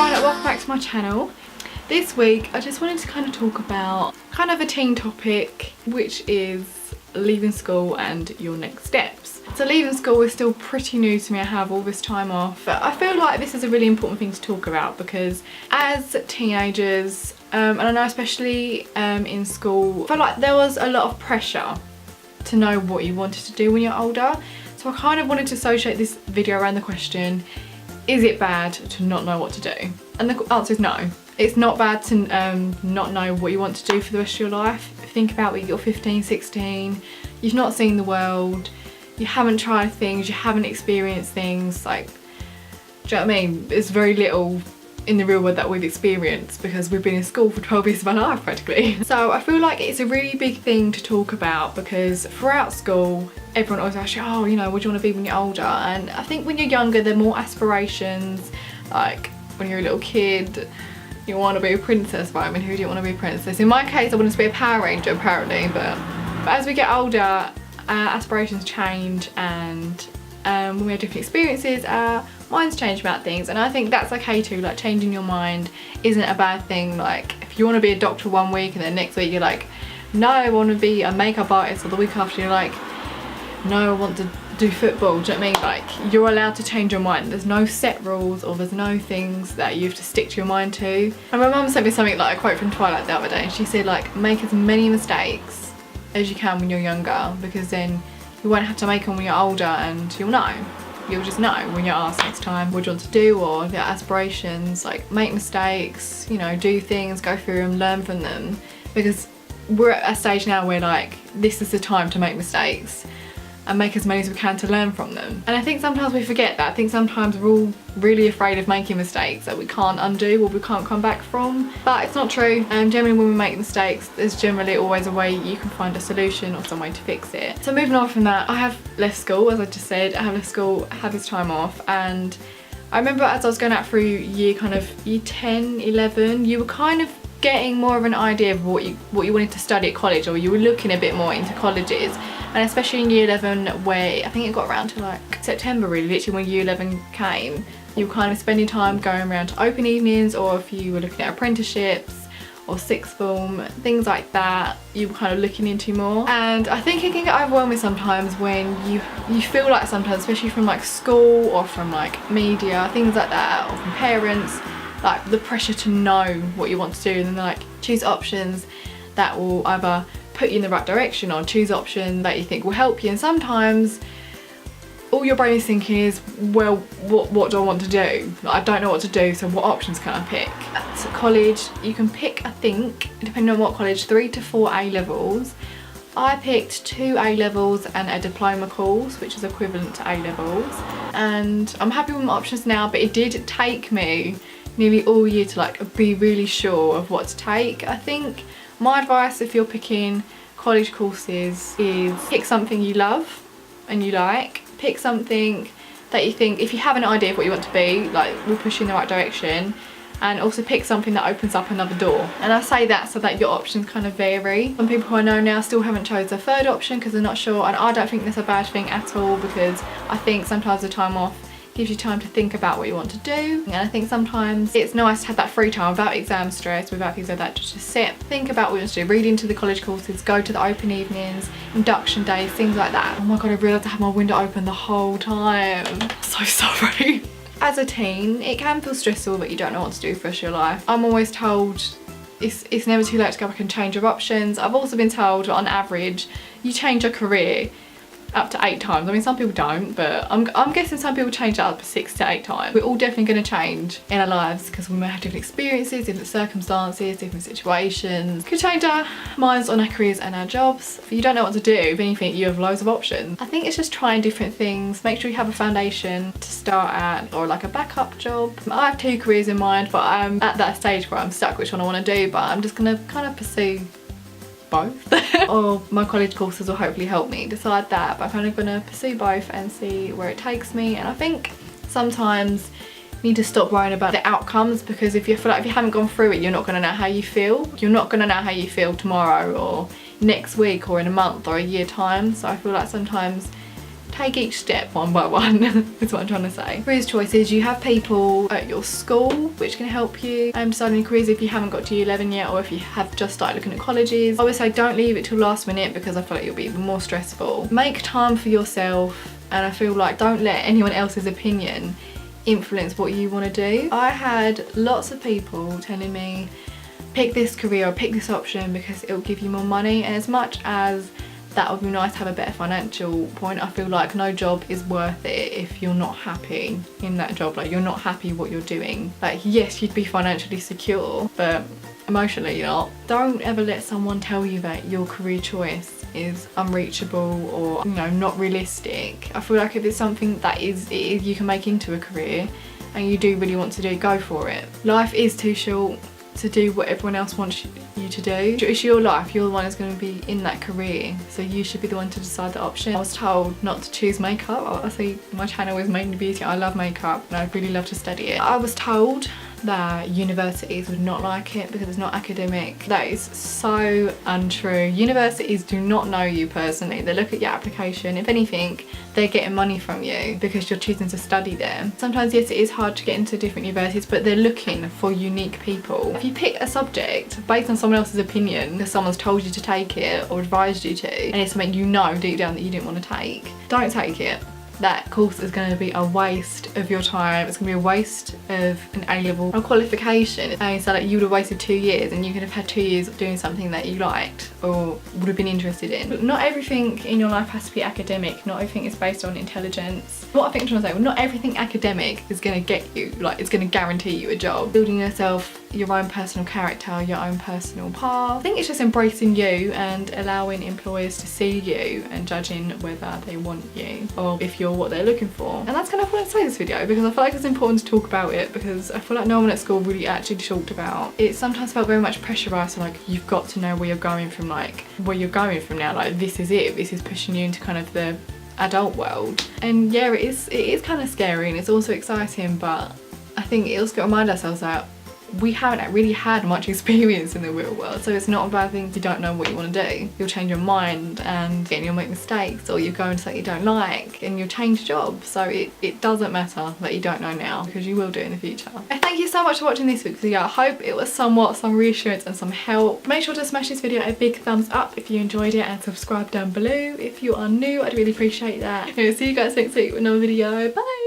everyone, welcome back to my channel. This week I just wanted to kind of talk about kind of a teen topic, which is leaving school and your next steps. So leaving school is still pretty new to me. I have all this time off, but I feel like this is a really important thing to talk about because as teenagers, and I know especially in school, I feel like there was a lot of pressure to know what you wanted to do when you're older. So I kind of wanted to associate this video around the question, is it bad to not know what to do? And the answer is no. It's not bad to not know what you want to do for the rest of your life. Think about when you're 15, 16, you've not seen the world, you haven't tried things, you haven't experienced things, like, do you know what I mean? There's very little in the real world that we've experienced because we've been in school for 12 years of our life practically. So I feel like it's a really big thing to talk about because throughout school, everyone always asks you, oh, you know, what do you want to be when you're older? And I think when you're younger, there are more aspirations. Like when you're a little kid, you want to be a princess, but I mean, who do you want to be a princess? In my case, I wanted to be a Power Ranger apparently, but as we get older, our aspirations change, and when we have different experiences, our minds change about things, and I think that's okay too. Like, changing your mind isn't a bad thing. Like, if you want to be a doctor one week and then next week you're like, no, I want to be a makeup artist, or the week after you're like, no, I want to do football. Do you know what I mean? Like, you're allowed to change your mind. There's no set rules, or there's no things that you have to stick to your mind to. And my mum sent me something, like a quote from Twilight the other day, and she said, like, make as many mistakes as you can when you're younger, because then you won't have to make them when you're older, and you'll know. You'll just know when you're asked next time what you want to do, or your aspirations. Like, make mistakes, you know, do things, go through them, learn from them, because we're at a stage now where, like, this is the time to make mistakes and make as many as we can to learn from them. And I think sometimes we forget that. I think sometimes we're all really afraid of making mistakes that we can't undo or we can't come back from. But it's not true. Generally when we make mistakes, there's generally always a way you can find a solution or some way to fix it. So moving on from that, I have left school, as I just said. I have left school, I have this time off, and I remember as I was going out through year 10, 11, you were kind of getting more of an idea of what you wanted to study at college, or you were looking a bit more into colleges. And especially in year 11, where I think it got around to like September really, literally when year 11 came, you were kind of spending time going around to open evenings, or if you were looking at apprenticeships or sixth form, things like that, you were kind of looking into more. And I think it can get overwhelming sometimes when you feel like sometimes, especially from like school or from like media, things like that, or from parents, like the pressure to know what you want to do, and then like choose options that will either put you in the right direction or choose option that you think will help you. And sometimes all your brain is thinking is, well, what do I want to do? I don't know what to do, so what options can I pick? At college, you can pick, I think, depending on what college, 3 to 4 A levels. I picked 2 A levels and a diploma course, which is equivalent to A levels. And I'm happy with my options now, but it did take me nearly all year to like be really sure of what to take. I think my advice if you're picking college courses is pick something you love and you like. Pick something that you think, if you have an idea of what you want to be, like, will push you in the right direction. And also pick something that opens up another door. And I say that so that your options kind of vary. Some people who I know now still haven't chose their third option because they're not sure, and I don't think that's a bad thing at all, because I think sometimes the time off gives you time to think about what you want to do. And I think sometimes it's nice to have that free time without exam stress, without things like that, just to sit, think about what you want to do, read into the college courses, go to the open evenings, induction days, things like that. Oh my god, I realised I had my window open the whole time. So sorry. As a teen, it can feel stressful that you don't know what to do for the rest of your life. I'm always told it's never too late to go back and change your options. I've also been told, on average, you change your career up to 8 times. I mean, some people don't, but I'm guessing some people change it up to 6 to 8 times. We're all definitely going to change in our lives because we may have different experiences, different circumstances, different situations. We could change our minds on our careers and our jobs. If you don't know what to do, if anything, you have loads of options. I think it's just trying different things. Make sure you have a foundation to start at, or like a backup job. I have 2 careers in mind, but I'm at that stage where I'm stuck which one I want to do, but I'm just going to kind of pursue both. Or my college courses will hopefully help me decide that, but I'm kind of going to pursue both and see where it takes me. And I think sometimes you need to stop worrying about the outcomes, because if you feel like if you haven't gone through it, you're not going to know how you feel. You're not going to know how you feel tomorrow or next week or in a month or a year time. So I feel like sometimes take each step one by one is what I'm trying to say. Careers choices, you have people at your school which can help you deciding careers if you haven't got to year 11 yet, or if you have just started looking at colleges. I would say don't leave it till last minute, because I feel like you'll be even more stressful. Make time for yourself, and I feel like don't let anyone else's opinion influence what you want to do. I had lots of people telling me pick this career or pick this option because it'll give you more money, and as much as that would be nice to have a better financial point, I feel like no job is worth it if you're not happy in that job. Like, you're not happy what you're doing. Like, yes, you'd be financially secure, but emotionally you're not. Don't ever let someone tell you that your career choice is unreachable or, you know, not realistic. I feel like if it's something that you can make into a career and you do really want to do, go for it. Life is too short to do what everyone else wants you to do. It's your life, you're the one who's going to be in that career, so you should be the one to decide the option. I was told not to choose makeup. I say my channel is mainly beauty. I love makeup and I'd really love to study it. I was told that universities would not like it because it's not academic. That is so untrue. Universities do not know you personally. They look at your application. If anything, they're getting money from you because you're choosing to study there. Sometimes, yes, it is hard to get into different universities, but they're looking for unique people. If you pick a subject based on someone else's opinion because someone's told you to take it or advised you to, and it's something you know deep down that you didn't want to take, don't take it. That course is going to be a waste of your time. It's going to be a waste of an A-level qualification. And so like you would have wasted 2 years, and you could have had 2 years doing something that you liked or would have been interested in. But not everything in your life has to be academic. Not everything is based on intelligence. What I think I'm trying to say, well, not everything academic is going to get you, like, it's going to guarantee you a job. Building yourself your own personal character, your own personal path. I think it's just embracing you and allowing employers to see you and judging whether they want you or if you're what they're looking for. And that's kind of what I'd say this video, because I feel like it's important to talk about it, because I feel like no one at school really actually talked about it. Sometimes felt very much pressurised, so like you've got to know where you're going from, like where you're going from now, like this is it, this is pushing you into kind of the adult world. And yeah, it is kind of scary, and it's also exciting, but I think it also got to remind ourselves that we haven't really had much experience in the real world, so it's not a bad thing if you don't know what you want to do. You'll change your mind, and again, you'll make mistakes, or you'll go into something you don't like and you'll change jobs. So it doesn't matter that you don't know now, because you will do it in the future. Thank you so much for watching this week's video. I hope it was somewhat some reassurance and some help. Make sure to smash this video a big thumbs up if you enjoyed it, and subscribe down below if you are new. I'd really appreciate that. Anyway, see you guys next week with another video. Bye!